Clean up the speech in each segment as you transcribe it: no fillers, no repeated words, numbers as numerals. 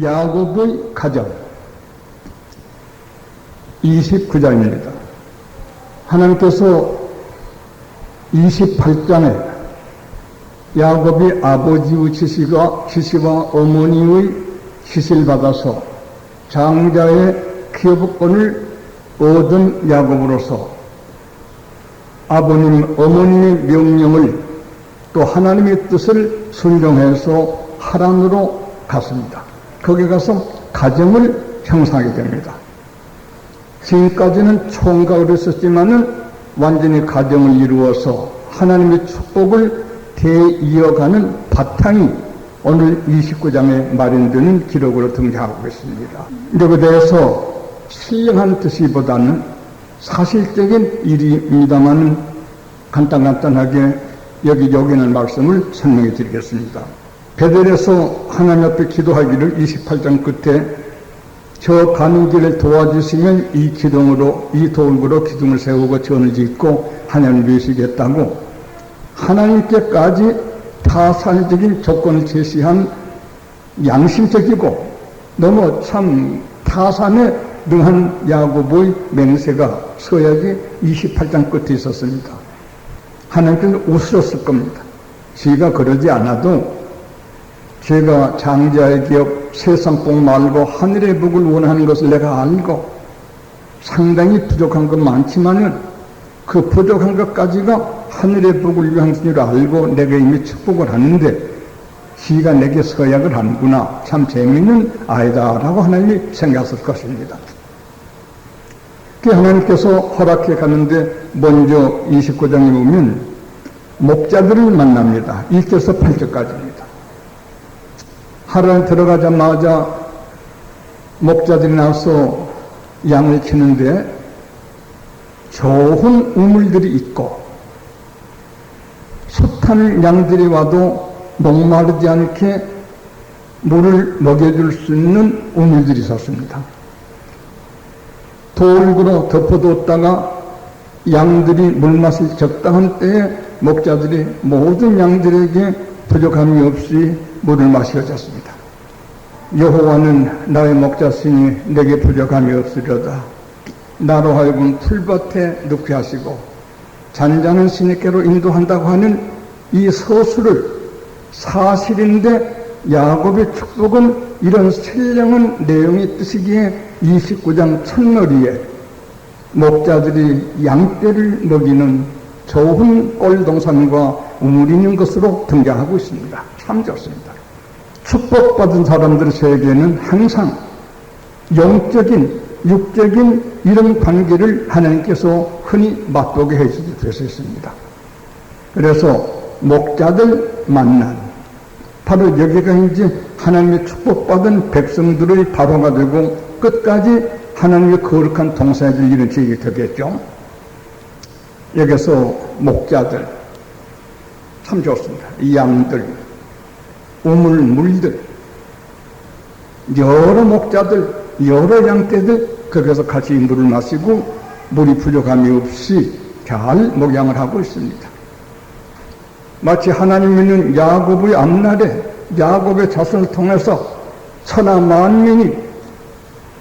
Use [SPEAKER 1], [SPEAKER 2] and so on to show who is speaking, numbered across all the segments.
[SPEAKER 1] 야곱의 가정 29장입니다. 하나님께서 28장에 야곱이 아버지의 지시와 어머니의 지시를 받아서 장자의 기업권을 얻은 야곱으로서 아버님, 어머님의 명령을 또 하나님의 뜻을 순종해서 하란으로 갔습니다. 거기 가서 가정을 형성하게 됩니다. 지금까지는 총각으로 있었지만은 완전히 가정을 이루어서 하나님의 축복을 대이어가는 바탕이 오늘 29장에 마련되는 기록으로 등장하고 있습니다. 여기에 대해서 신령한 뜻이보다는 사실적인 일입니다만 간단하게 여기는 말씀을 설명해 드리겠습니다. 베델에서 하나님 앞에 기도하기를 28장 끝에 저 가는 길을 도와주시면 이 돌구로 기둥을 세우고 전을 짓고 하나님을 위시겠다고 하나님께까지 타산적인 조건을 제시한 양심적이고 너무 참 타산에 능한 야곱의 맹세가 서약이 28장 끝에 있었습니다. 하나님께서 웃으셨을 겁니다. 제가 그러지 않아도 제가 장자의 기업 세상 복 말고 하늘의 복을 원하는 것을 내가 알고 상당히 부족한 것 많지만은 그 부족한 것까지가 하늘의 복을 위한 줄 알고 내가 이미 축복을 하는데 지가 내게 서약을 하는구나. 참 재미있는 아이다라고 하나님이 생각했을 것입니다. 그 하나님께서 허락해 가는데 먼저 29장에 보면 목자들을 만납니다. 1절에서 8절까지입니다. 하란에 들어가자마자 목자들이 나와서 양을 치는데 좋은 우물들이 있고 숱한 양들이 와도 목마르지 않게 물을 먹여줄 수 있는 우물들이 있었습니다. 돌구로 덮어두었다가 양들이 물 마실 적당한 때에 목자들이 모든 양들에게 부족함이 없이 물을 마셔줬습니다. 여호와는 나의 목자시니 내게 부족함이 없으려다. 나로 하여금 풀밭에 눕게 하시고 잔잔한 시냇가로 인도한다고 하는 이 서술을 사실인데 야곱의 축복은 이런 신령한 내용의 뜻이기에 29장 첫머리에 목자들이 양떼를 먹이는 좋은 꼴동산과 우물이 있는 것으로 등장하고 있습니다. 참 좋습니다. 축복받은 사람들 세계에는 항상 영적인, 육적인 이런 관계를 하나님께서 흔히 맛보게 해주실 수 있습니다. 그래서 목자들 만난 바로 여기가 이제 하나님의 축복받은 백성들의 바로가 되고 끝까지 하나님의 거룩한 동산을 이룬 지역이 되겠죠. 여기서 목자들 참 좋습니다. 이 양들, 우물, 물들, 여러 목자들, 여러 양떼들 거기서 같이 물을 마시고 물이 부족함이 없이 잘 목양을 하고 있습니다. 마치 하나님은 야곱의 앞날에 야곱의 자손을 통해서 천하 만민이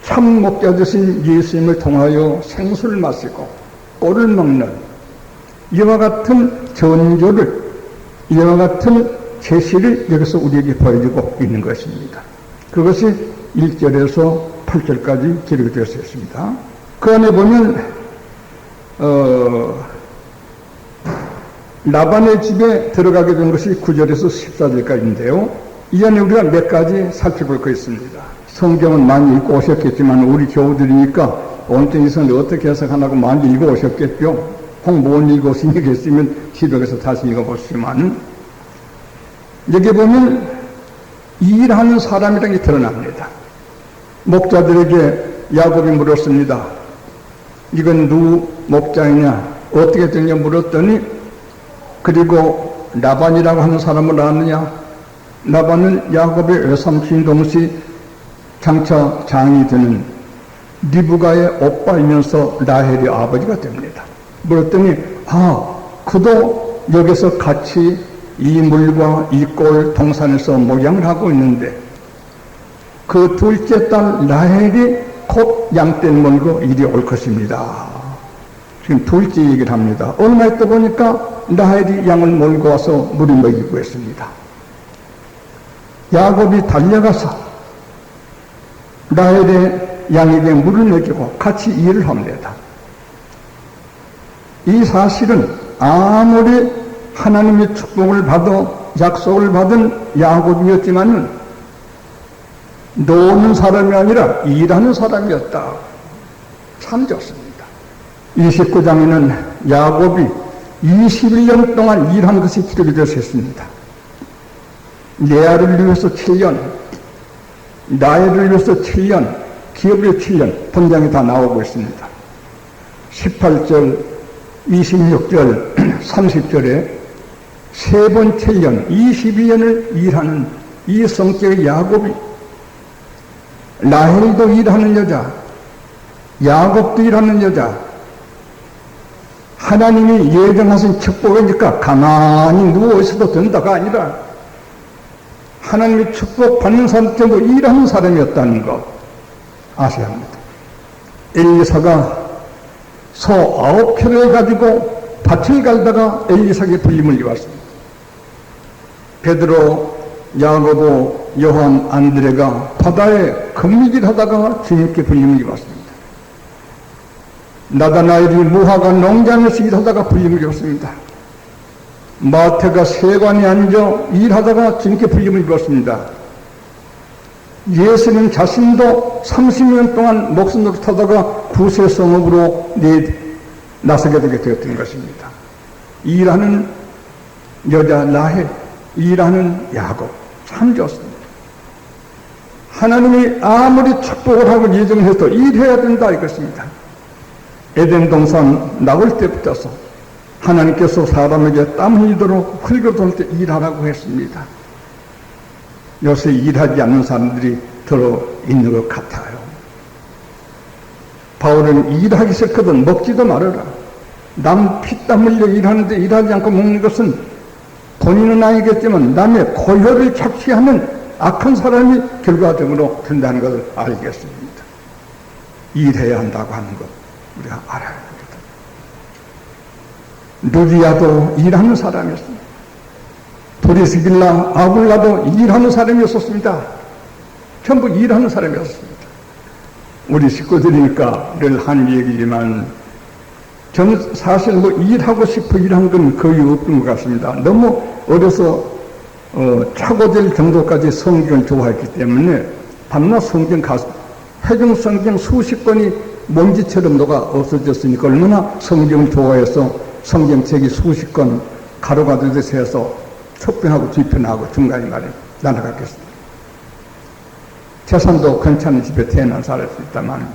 [SPEAKER 1] 참 목자 되신 예수님을 통하여 생수를 마시고 꼴을 먹는 이와 같은 전조를, 이와 같은 제시를 여기서 우리에게 보여주고 있는 것입니다. 그것이 1절에서 8절까지 기록이 되어 있습니다. 그 안에 보면 라반의 집에 들어가게 된 것이 9절에서 14절까지인데요. 이 안에 우리가 몇 가지 살펴볼 거 있습니다. 성경은 많이 읽고 오셨겠지만 우리 교우들이니까 온전히 성을 어떻게 해석하나고 많이 읽어 오셨겠죠. 혹 못 읽어 오신 게 있으면 집에서 다시 읽어보시면 여기 보면 일하는 사람이라는 게 드러납니다. 목자들에게 야곱이 물었습니다. 이건 누구 목자이냐? 어떻게 되냐 물었더니 그리고 라반이라고 하는 사람을 아느냐? 라반은 야곱의 외삼촌 동시 장차 장이 되는 리브가의 오빠이면서 라헬의 아버지가 됩니다. 물었더니 그도 여기서 같이 이 물과 이 꼴 동산에서 목양을 하고 있는데 그 둘째 딸 라헬이 곧 양떼를 몰고 이리 올 것입니다. 지금 둘째 얘기를 합니다. 얼마 있다 보니까 라헬이 양을 몰고 와서 물을 먹이고 있습니다. 야곱이 달려가서 라헬의 양에게 물을 먹이고 같이 일을 합니다. 이 사실은 아무리 하나님의 축복을 받아 약속을 받은 야곱이었지만 노는 사람이 아니라 일하는 사람이었다. 참 좋습니다. 29장에는 야곱이 21년 동안 일한 것이 기록이 되어 있습니다. 레아를 위해서 7년, 라헬을 위해서 7년, 기업의 7년, 본장이 다 나오고 있습니다. 18절, 26절, 30절에 세 번 7년, 22년을 일하는 이 성격의 야곱이, 라헬도 일하는 여자, 야곱도 일하는 여자, 하나님이 예정하신 축복이니까 가만히 누워있어도 된다가 아니라 하나님의 축복 받는 사람들도 일하는 사람이었다는 것 아셔야 합니다. 엘리사가 소 9표를 가지고 밭을 갈다가 엘리사에게 불림을 입었습니다. 베드로, 야고보, 요한, 안드레가 바다에 금리질 하다가 주님께 불림을 입었습니다. 나다나엘이 무화과 농장에서 일하다가 불림을 입었습니다. 마태가 세관에 앉아 일하다가 주님께 불림을 입었습니다. 예수님 자신도 30년 동안 목숨 노릇하다가 구세성읍으로 나서게 되게 되었던 것입니다. 일하는 여자 라헬, 일하는 야곱, 참 좋습니다. 하나님이 아무리 축복을 하고 예정해도 일해야 된다 이것입니다. 에덴 동산 나올 때부터서 하나님께서 사람에게 땀 흘리도록 흘겨돌 때 일하라고 했습니다. 요새 일하지 않는 사람들이 들어 있는 것 같아요. 바울은 일하기 싫거든 먹지도 말아라. 남 피땀 흘려 일하는데 일하지 않고 먹는 것은 본인은 아니겠지만 남의 고혈을 착취하는 악한 사람이 결과적으로 된다는 것을 알겠습니다. 일해야 한다고 하는 것 우리가 알아야 합니다. 루디아도 일하는 사람이었습니다. 브리스길라, 아굴라도 일하는 사람이었습니다. 전부 일하는 사람이었습니다. 우리 식구들이니까 늘 하는 얘기지만 저는 사실 일하고 싶어 일한 건 거의 없던 것 같습니다. 너무 어려서 차고될 정도까지 성경을 좋아했기 때문에 밤낮 성경 회중 성경 수십 권이 먼지처럼 녹아 없어졌으니까 얼마나 성경을 좋아해서 성경책이 수십 권 가로가듯이 세서 첫편하고 뒤편하고 중간에 말에 나눠갔겠습니다. 재산도 괜찮은 집에 태어난 살을 수 있다만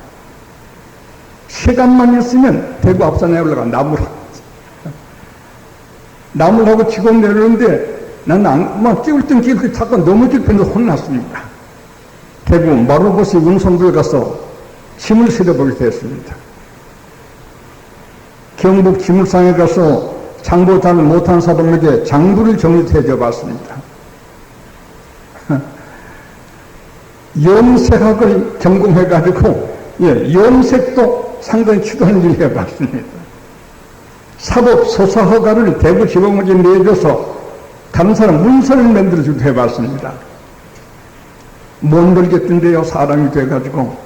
[SPEAKER 1] 시간만 있으면 대구 앞산에 올라가 나무하고 지고 내려오는데 나는 찍을 땐 찍을 때 자꾸 넘어질 뻔해서 혼났습니다. 대구 마루보시 운송부에 가서 짐을 실어보게 되었습니다. 경북 지물상에 가서 장보 잘 못한 사람에게 장부를 정리해 봤습니다. 염색학을 전공해가지고 염색도 상당히 치도하는 일을 해봤습니다. 사법 소사허가를 대구지방법원에 내줘서 다른 사람 문서를 만들어주기도 해봤습니다. 못 놀겠던데요, 사람이 돼가지고.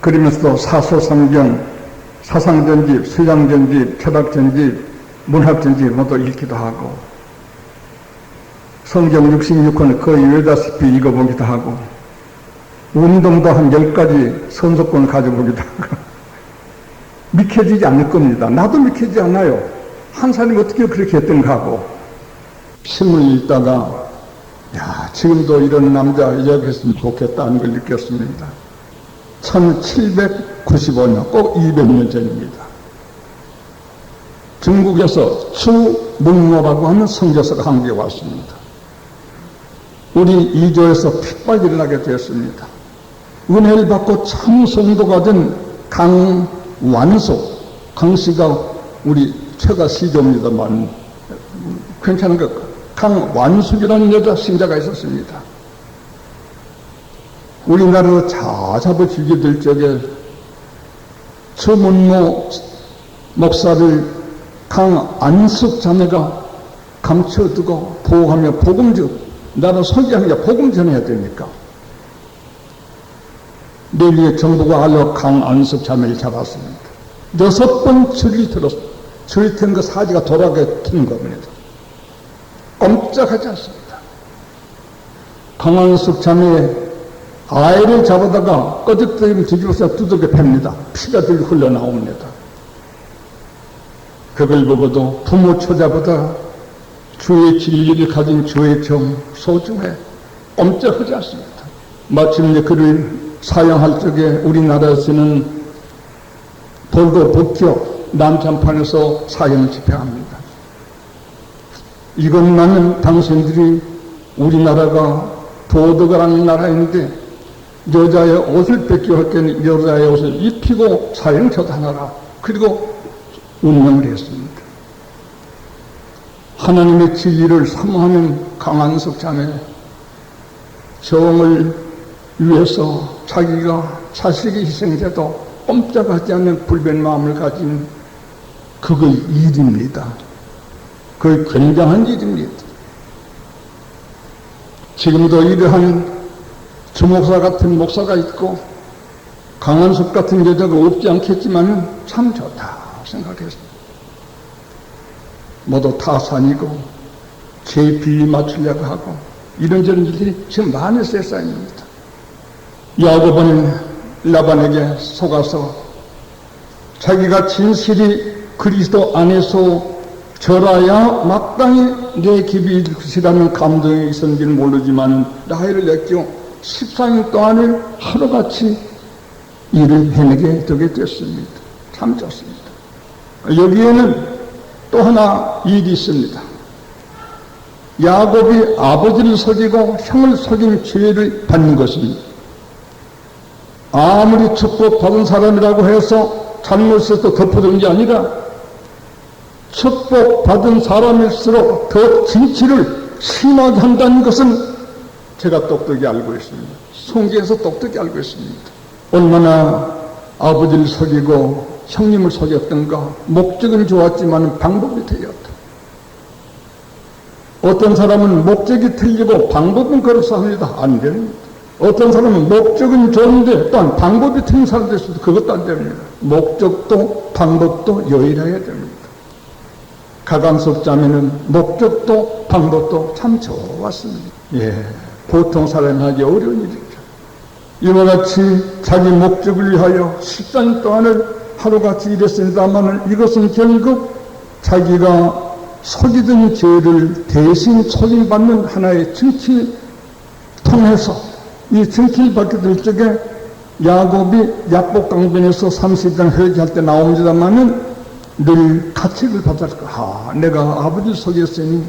[SPEAKER 1] 그러면서도 사소성경, 사상전집, 수양전집, 철학전집, 문학전집 모두 읽기도 하고 성경 66권을 거의 외다시피 읽어보기도 하고 운동도 한 10가지 선서권을 가져보기도 하고 믿겨지지 않을 겁니다. 나도 믿겨지지 않아요. 한 사람이 어떻게 그렇게 했던가 하고 신문 읽다가 지금도 이런 남자 이야기했으면 좋겠다는 걸 느꼈습니다. 1795년 꼭 200년 전입니다. 중국에서 추문호라고 하는 선교사가 한국에 왔습니다. 우리 이조에서 핍박이 일어나게 되었습니다. 은혜를 받고 참 성도가 된 강완소, 강씨가 우리 최가 시조입니다만 괜찮은 것, 강완숙이라는 여자 신자가 있었습니다. 우리나라로 자잡아지게 될 적에 서문모 목사를 강안석 자매가 감춰두고 보호하며 나라 설계하니까 복음 전해야 되니까. 내리에 정부가 알려 강안석 자매를 잡았습니다. 6번 절이 들었어. 절이 튼 그 사지가 돌아가게 튼 겁니다. 꼼짝하지 않습니다. 강안석 자매의 아이를 잡아다가 꺼득거리면 뒤집어서 두들겨 팹니다. 피가 들 흘러나옵니다. 그걸 보고도 부모 처자보다 주의 진리를 가진 주의 정 소중해 꼼짝하지 않습니다. 마침내 그를 사형할 적에 우리나라에서는 돌고 북교 남참판에서 사형을 집행합니다. 이것만은 당신들이 우리나라가 도덕이라는 나라인데 여자의 옷을 뺏겨할 때는 여자의 옷을 입히고 사형 처단하라. 그리고 운명을 했습니다. 하나님의 진리를 사모하는 강한석 자매, 정을 위해서 자기가 자식이 희생돼도 꼼짝하지 않는 불변 마음을 가진 그거 일입니다. 그게 굉장한 일입니다. 지금도 이러한 주목사 같은 목사가 있고 강한석 같은 여자가 없지 않겠지만 참 좋다 생각했습니다. 모두 타산이고 제 비위 맞추려고 하고 이런저런 일들이 지금 많이 세상입니다. 야곱은 라반에게 속아서 자기가 진실이 그리스도 안에서 절하야 마땅히 내 길이 것이라는 감동이 있었는지는 모르지만 나이를 냈죠. 14년 동안을 하루같이 일을 해내게 되게 됐습니다. 참 좋습니다. 여기에는 또 하나 일이 있습니다. 야곱이 아버지를 속이고 형을 속인 죄를 받는 것입니다. 아무리 축복받은 사람이라고 해서 잘못해서 덮어둔 게 아니라 축복받은 사람일수록 더 진실을 심하게 한다는 것은 제가 똑똑히 알고 있습니다. 성경에서 똑똑히 알고 있습니다. 얼마나 아버지를 속이고 형님을 속였던가. 목적은 좋았지만 방법이 틀렸다. 어떤 사람은 목적이 틀리고 방법은 그렇소 합니다. 안 됩니다. 어떤 사람은 목적은 좋은데 또한 방법이 틀린 사람도 있어도 그것도 안 됩니다. 목적도 방법도 여일해야 됩니다. 가강석 자매는 목적도 방법도 참 좋았습니다. 예, 보통 사람이 하기 어려운 일이죠. 이와 같이 자기 목적을 위하여 14년 동안을 하루같이 일했습니다만 이것은 결국 자기가 속이던 죄를 대신 속임받는 하나의 증치 통해서 이 증치를 받게 될 적에 야곱이 야복강변에서 30장 회개할 때 나옵니다만은 늘 가책을 받을 거야. 내가 아버지를 속였으니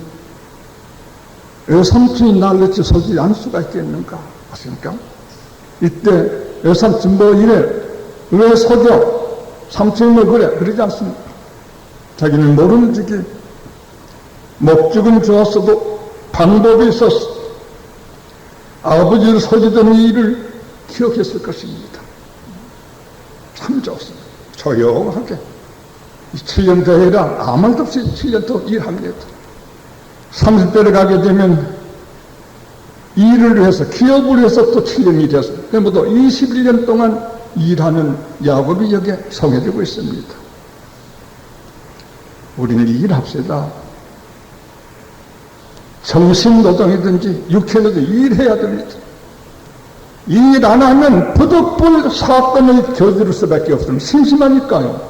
[SPEAKER 1] 외삼촌이 날 어찌 속이지 않을 수가 있겠는가 하십니까? 이때 외삼촌 뭐 이래 왜 속여? 삼촌이 뭐 그래? 그러지 않습니다. 자기는 모르는 적이 목적은 좋았어도 방법이 있었어. 아버지를 속이던 일을 기억했을 것입니다. 참 좋습니다. 조용하게 7년 더 해라. 아무 말도 없이 7년 더 일합니다. 30대를 가게 되면 일을 위해서 기업을 위해서 또 7년 일했어요. 그러면 또 21년 동안 일하는 야곱이 여기에 성해지고 있습니다. 우리는 일합시다. 정신노동이든지 육체노동 일해야 됩니다. 일 안 하면 부득불 사건을 저지를 수밖에 없습니다. 심심하니까요.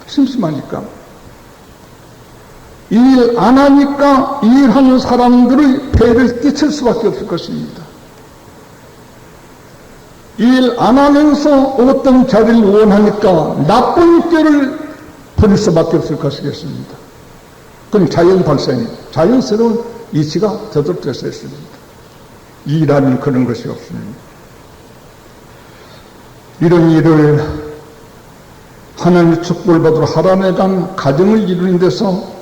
[SPEAKER 1] 심심하니까. 일 안 하니까 일하는 사람들의 폐를 끼칠 수밖에 없을 것입니다. 일 안 하면서 어떤 자리를 원하니까 나쁜 꾀를 부릴 수밖에 없을 것이겠습니다. 그건 자연 발생입니다. 자연스러운 이치가 저절로 있습니다. 일하면 그런 것이 없습니다. 이런 일을 하나님의 축복을 받으러 하란에 가정을 이루는 데서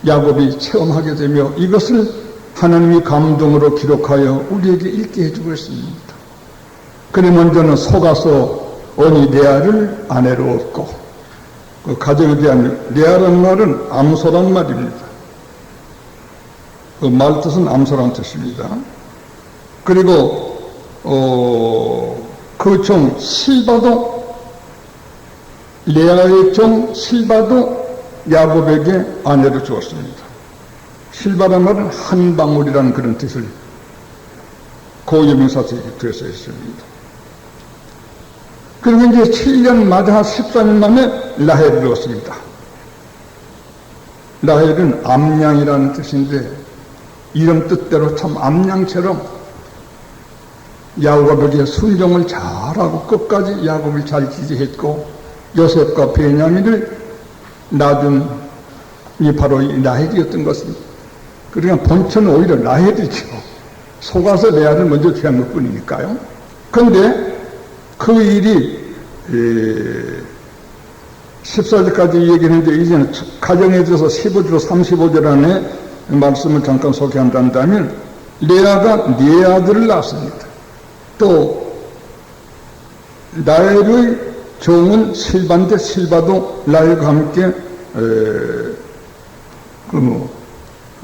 [SPEAKER 1] 야곱이 체험하게 되며 이것을 하나님이 감동으로 기록하여 우리에게 읽게 해주고 있습니다. 그래 먼저는 속아서 언이 레아를 아내로 얻고, 그 가정에 대한 레아라는 말은 암소란 말입니다. 그 말 뜻은 암소란 뜻입니다. 그리고 그 종 실바도, 레아의 종 실바도 야곱에게 아내로 주었습니다. 실바라는 말은 한 방울이라는 그런 뜻을 고유명사로 되어 있습니다. 그리고 이제 7년 맞아 13년 만에 라헬을 얻습니다. 라헬은 암양이라는 뜻인데 이름 뜻대로 참 암양처럼 야곱에게 순종을 잘하고 끝까지 야곱을 잘 지지했고 요셉과 베냐민을 낳은 이 바로 이 라헬이었던 것입니다. 그러니까 본처는 오히려 라헬이죠. 속아서 레아를 먼저 취한 것 뿐이니까요. 그런데 그 일이 14절까지 얘기했는데 이제는 가정에 대해서 15절, 35절 안에 말씀을 잠깐 소개한다면 레아가 네 아들을 낳았습니다. 또 라헬의 종은 실바인데 실바도 라헬과 함께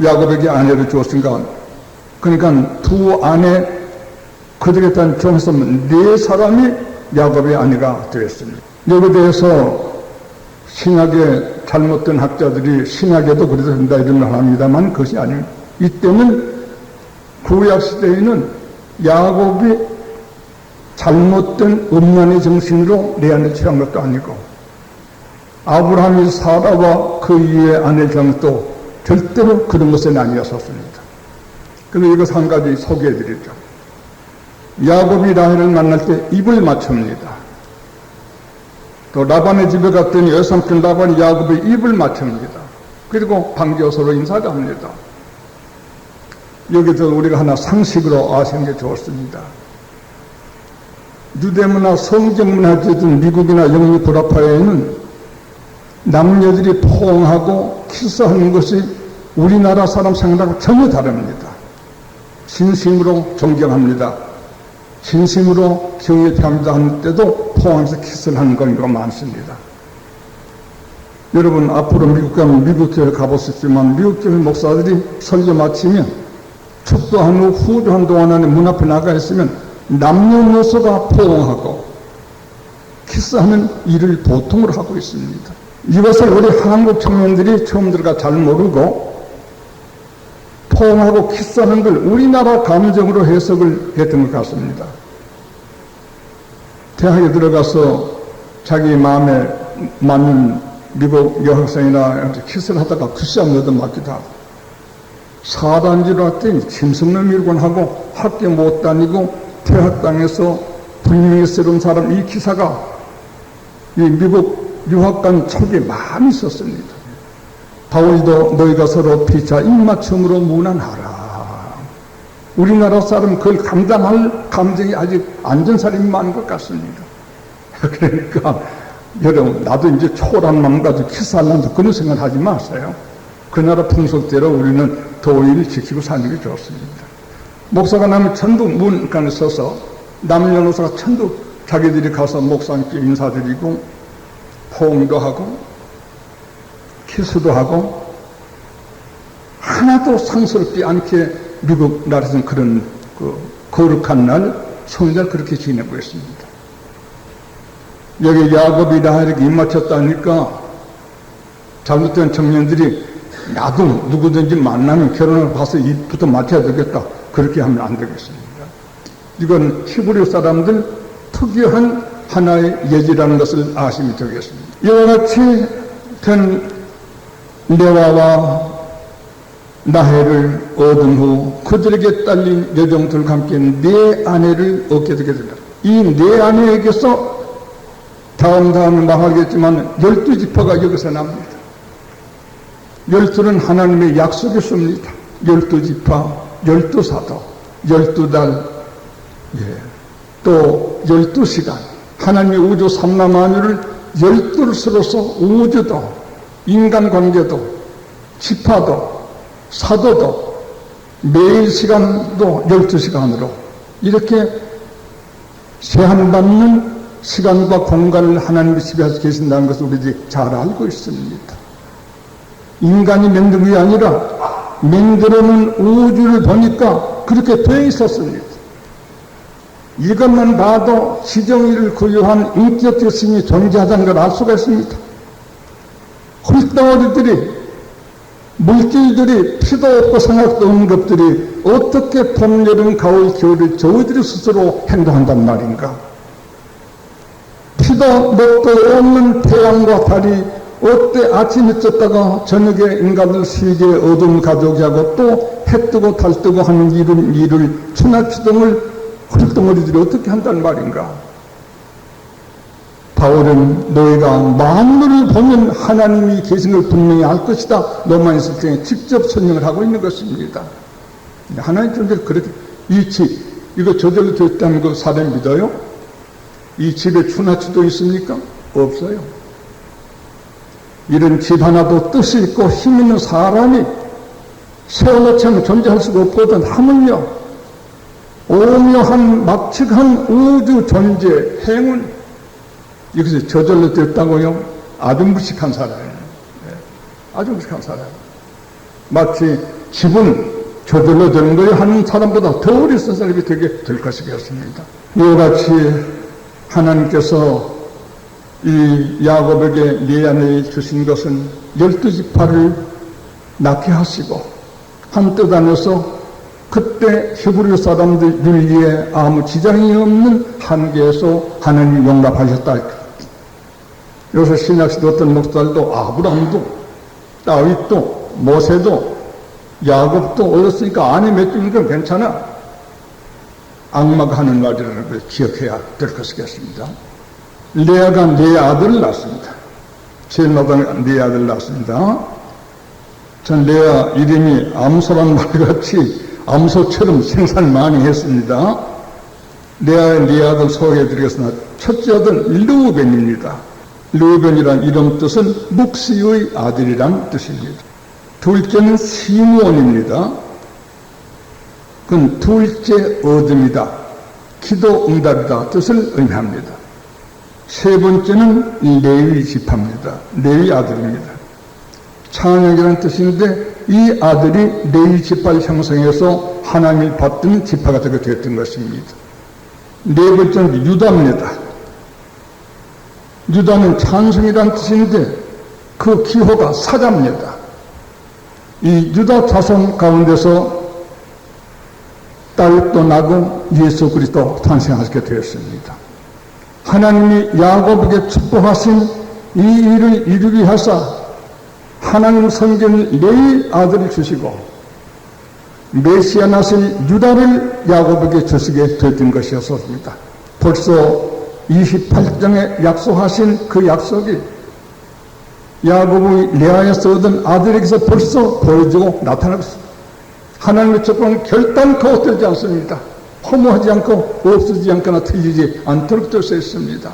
[SPEAKER 1] 야곱에게 아내를 주었으니까 그러니까 두 아내 그들에 대한 종에서 네 사람이 야곱의 아내가 되었습니다. 여기에 대해서 신약의 잘못된 학자들이 신약에도 그래서 된다 이런 말 합니다만 그것이 아닙니다. 이때는 구약 시대에는 야곱이 잘못된 음란의 정신으로 레아를 취한 것도 아니고 아브라함이 사라와 그 이후의 아내 정도 절대로 그런 것은 아니었었습니다. 그래서 이것 한 가지 소개해드리죠. 야곱이 라헬을 만날 때 입을 맞춥니다. 또 라반의 집에 갔더니 여삼촌 라반이 야곱의 입을 맞춥니다. 그리고 반겨 서로 인사를 합니다. 여기서 우리가 하나 상식으로 아시는 게 좋습니다. 유대문화, 성경문화재든 미국이나 영미 불합화에는 남녀들이 포옹하고 키스하는 것이 우리나라 사람 생각하고 전혀 다릅니다. 진심으로 존경합니다. 진심으로 경에 표합니다 하는 때도 포옹하면서 키스를 하는 경우가 많습니다. 여러분 앞으로 미국 가면 미국 교회 가보셨지만 미국 교회 목사들이 설교 마치면 축도한 후 후조한 동안 안에 문 앞에 나가 있으면 남녀노소가 포옹하고 키스하는 일을 보통으로 하고 있습니다. 이것을 우리 한국 청년들이 처음 들어가 잘 모르고 포옹하고 키스하는 걸 우리나라 감정으로 해석을 했던 것 같습니다. 대학에 들어가서 자기 마음에 맞는 미국 여학생이나 키스를 하다가 굿샷 얻어 맞기도 하고 사단지로 왔더니 짐승놈 일곤 하고 학교 못 다니고 퇴학당해서 불명예스러운 사람 이 기사가 이 미국 유학 간 척에 많이 있었습니다. 바울도 너희가 서로 피차 입맞춤으로 무난하라. 우리나라 사람 그걸 감당할 감정이 아직 안전사람이 많은 것 같습니다. 그러니까 여러분 나도 이제 초라한 마음 가지고 키스하려면서 그런 생각을 하지 마세요. 그 나라 풍속대로 우리는 도의를 지키고 사는 게 좋습니다. 목사가 나면 전부 문간에 서서 남녀노소가 전부 자기들이 가서 목사님께 인사드리고 포옹도 하고 키스도 하고 하나도 상스럽지 않게 미국 나라에서는 그런 거룩한 날 성날 그렇게 지내고 있습니다. 여기 야곱이 라헬에게 입맞췄다니까 잘못된 청년들이 나도 누구든지 만나면 결혼을 봐서 입부터 맞춰야 되겠다 그렇게 하면 안 되겠습니다. 이건 히브리 사람들 특유한 하나의 예지라는 것을 아시면 되겠습니다. 이와 같이 된 레아와 라헬을 얻은 후 그들에게 딸린 여종들과 함께 네 아내를 얻게 되게 됩니다. 이 네 아내에게서 다음 나가겠지만 12지파가 여기서 납니다. 12는 하나님의 약속이었습니다. 12지파, 12사도, 12달, 또 12시간. 하나님의 우주 삼라만유를 12로서 우주도, 인간관계도, 지파도, 사도도, 매일 시간도 12시간으로 이렇게 제한받는 시간과 공간을 하나님이 지배하고 계신다는 것을 우리들이 잘 알고 있습니다. 인간이 만든 게 아니라 만들어놓은 우주를 보니까 그렇게 되어 있었습니다. 이것만 봐도 지정의를 구유한 인격적 신이 존재하다는 걸 알 수가 있습니다. 흙덩어리들이, 물질들이, 피도 없고 생각도 없는 것들이 어떻게 봄, 여름, 가을, 겨울을 저희들이 스스로 행동한단 말인가? 피도 맥도 없는 태양과 달이 어때 아침에 쪘다가 저녁에 인간들 세계의 어둠을 가져오게 하고 또 해 뜨고 달 뜨고 하는 일을 천하추동을 흙덩어리들이 어떻게 한단 말인가? 바울은 너희가 만물을 보면 하나님이 계신 걸 분명히 알 것이다. 로마에서 직접 설명을 하고 있는 것입니다. 하나님 존재를 그렇게 이 집, 이거 저절로 됐다는 거 사람 믿어요? 이 집에 추나추도 있습니까? 없어요. 이런 집 하나도 뜻이 있고 힘 있는 사람이 세워놓지 않으면 존재할 수가 없거든. 하물며 오묘한 막측한 우주 존재, 행운, 이것이 저절로 됐다고요? 아주 무식한 사람이에요. 아주 무식한 사람. 마치 집은 저절로 되는 거예요 하는 사람보다 더 어리석은 사람이 되게 될 것이겠습니다. 이와 같이 하나님께서 이 야곱에게 레아를 주신 것은 12지파를 낳게 하시고 한 뜻 안에서 그때 히브리 사람들 윤리에 아무 지장이 없는 한계에서 하나님이 용납하셨다. 여기서 신약시대 어떤 목사들도 아브람도 다윗도 모세도 야곱도 어렸으니까 아내 몇 주니까 괜찮아. 악마가 하는 말이라는 걸 기억해야 될 것이겠습니다. 레아가 네 아들을 낳았습니다. 제일 마지막에 네 아들을 낳았습니다. 전 레아 이름이 암소란 말같이 암소처럼 생산을 많이 했습니다. 레아의 네 아들 소개해드리겠습니다. 첫째 아들은 르우벤입니다. 르우벤이란 이름 뜻은 묵시의 아들이란 뜻입니다. 둘째는 시므온입니다. 그건 둘째 얻음이다, 기도 응답이다 뜻을 의미합니다. 세 번째는 레위 지파입니다. 레위 아들입니다. 찬양이라는 뜻인데 이 아들이 레위 지파를 형성해서 하나님을 받던 지파가 되게 되었던 것입니다. 네 번째는 유다입니다. 유다는 찬송이라는 뜻인데 그 기호가 사자입니다. 이 유다 자손 가운데서 딸도 나고 예수 그리스도 탄생하게 되었습니다. 하나님이 야곱에게 축복하신 이 일을 이루기 하사 하나님 성전을 네 아들을 주시고 메시아 나실 유다를 야곱에게 주시게 되었던 것이었습니다. 벌써 28장에 약속하신 그 약속이 야곱의 레아에서 얻은 아들에게서 벌써 보여지고 나타나고 있습니다. 하나님의 축복은 결단코 헛되지 않습니다. 허무하지 않고 없어지지 않거나 틀리지 않도록 되어 있습니다.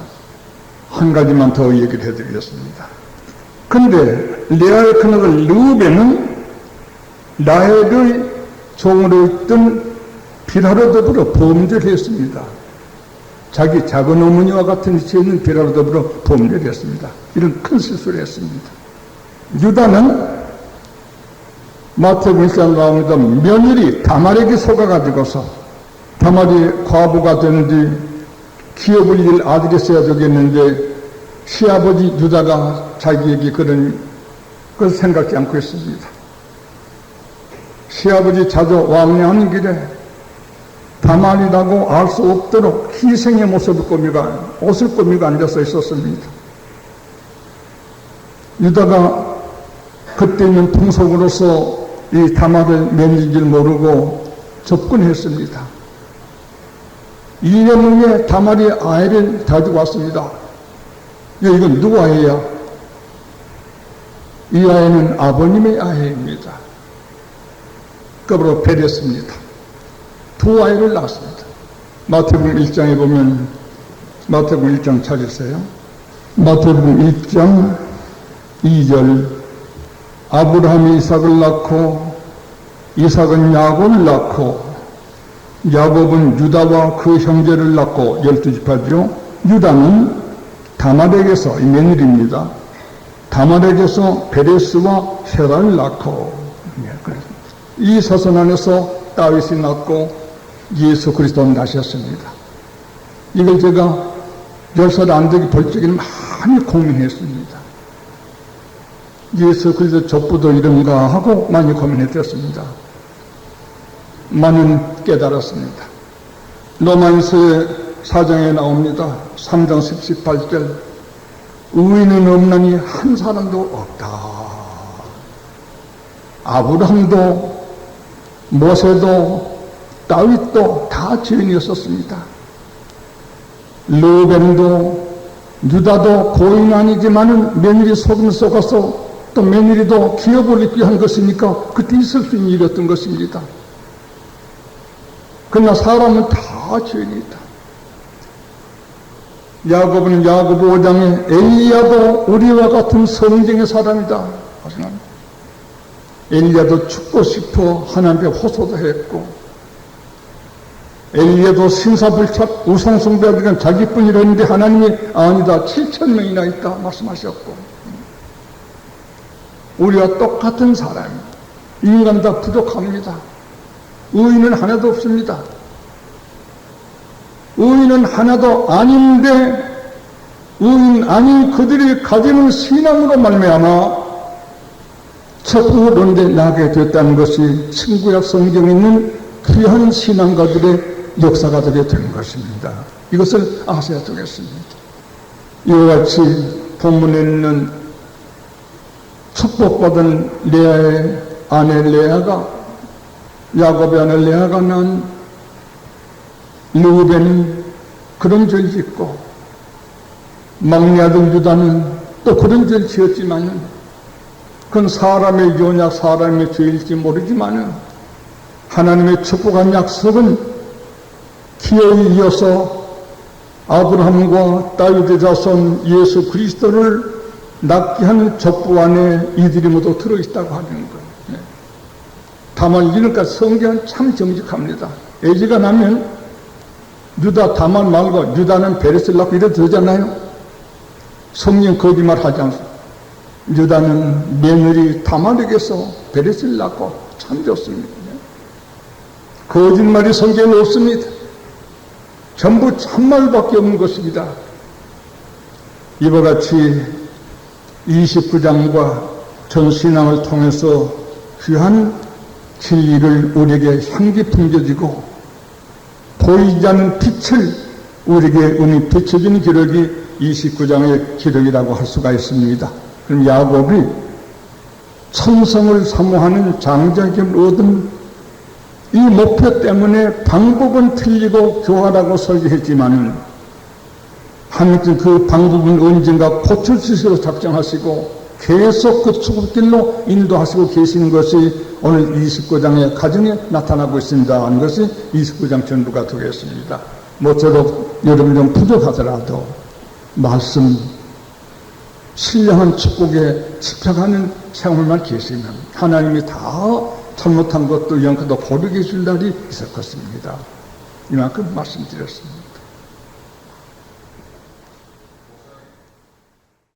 [SPEAKER 1] 한 가지만 더 얘기를 해드리겠습니다. 그런데 레아의 큰아들 르우벤은 라헬의 종으로 있던 비라로 더불어 범죄를 했습니다. 자기 작은 어머니와 같은 위치에 있는 비라로 더불어 범죄를 했습니다. 이런 큰 실수를 했습니다. 유다는 마태복음 1장 나옵니다. 며느리 다말에게 속아가지고서 다말이 과부가 된 뒤 기업을 잃을 아들이 있어야 되겠는데 시아버지 유다가 자기에게 그런 것을 생각지 않고 있습니다. 시아버지 자주 왕래하는 길에 다말이라고 알 수 없도록 희생의 모습을 옷을 꾸미고 앉아서 있었습니다. 유다가 그때 있는 풍속으로서 이 다말을 며느리인 줄 모르고 접근했습니다. 2년 후에 다말이 아이를 가지고 왔습니다. 이건 누구 아이야? 이 아이는 아버님의 아이입니다. 그러므로 배렸습니다. 두 아이를 낳았습니다. 마태복음 1장에 보면 마태복음 1장 찾으세요. 마태복음 1장 2절 아브라함이 이삭을 낳고 이삭은 야곱을 낳고 야곱은 유다와 그 형제를 낳고 12지파죠. 유다는 다말에게서 며느리입니다. 다말에게서 베레스와 세라를 낳고 이 사선 안에서 다윗이 낳고 예수 그리스도는 나셨습니다. 이걸 제가 10살 안 되기 벌적에 많이 고민했습니다. 예수 그리스도 족보도 이런가 하고 많이 고민했었습니다. 많은 깨달았습니다. 로마인서의 4장에 나옵니다. 3장 18절 의인은 없나니 한 사람도 없다. 아브라함도 모세도 다윗도 다 죄인이었었습니다. 르벤도 유다도 고인 아니지만은 며느리 속임 속아서 또 며느리도 기업을 입게 한 것이니까 그때 있을 수 있는 일이었던 것입니다. 그러나 사람은 다 죄인이다. 야곱은 야곱 5장에 엘리야도 우리와 같은 성경의 사람이다. 엘리야도 죽고 싶어 하나님께 호소도 했고 엘리야도 신사불착 우상숭배하기는 자기뿐이라 했는데 하나님이 아니다 7,000명이나 있다 말씀하셨고 우리와 똑같은 사람 인간 다 부족합니다. 의인은 하나도 없습니다. 의인은 하나도 아닌데 의인 아닌 그들이 가지는 신앙으로 말미암아 천국을 얻게 나게 됐다는 것이 신구약 성경에 있는 귀한 신앙가들의 역사가 되게 된 것입니다. 이것을 아셔야 되겠습니다. 이와 같이 본문에 있는 축복받은 레아의 아내 레아가 야곱의 아내 레아가 난 르우벤은 그런 죄를 짓고 막내 아들 유다는 또 그런 죄를 지었지만은 그건 사람의 연약 사람의 죄일지 모르지만은 하나님의 축복한 약속은 기어이 이어서 아브라함과 다윗의 자손 예수 그리스도를 낳게 하는 족보 안에 이들이 모두 들어있다고 하는 거예요. 다만 이런까지 성경은 참 정직합니다. 애지가 나면 유다 다만 말고 유다는 베레스를 낳고 이래도 되잖아요. 성경 거짓말 하지 않습니다. 유다는 며느리 다말에게서 베레스를 낳고 참 좋습니다. 거짓말이 성경에 없습니다. 전부 참말밖에 없는 것입니다. 이와 같이 29장과 전신앙을 통해서 귀한 진리를 우리에게 향기 풍겨지고 보이지 않는 빛을 우리에게 은히 비춰주는 기록이 29장의 기록이라고 할 수가 있습니다. 그럼 야곱이 천성을 사모하는 장자격을 얻은 이 목표 때문에 방법은 틀리고 교활하고 설계했지만은 하나님께서 그 방법은 언젠가 고칠 수 있도록 작정하시고 계속 그 축복길로 인도하시고 계시는 것이 오늘 29장의 가정에 나타나고 있습니다 하는 것이 29장 전부가 되겠습니다. 모쪼록 여러분 좀 부족하더라도 말씀 신령한 축복에 집착하는 생활만 계시면 하나님이 다 잘못한 것도 영크도 고르게 해줄 날이 있을 것입니다. 이만큼 말씀드렸습니다.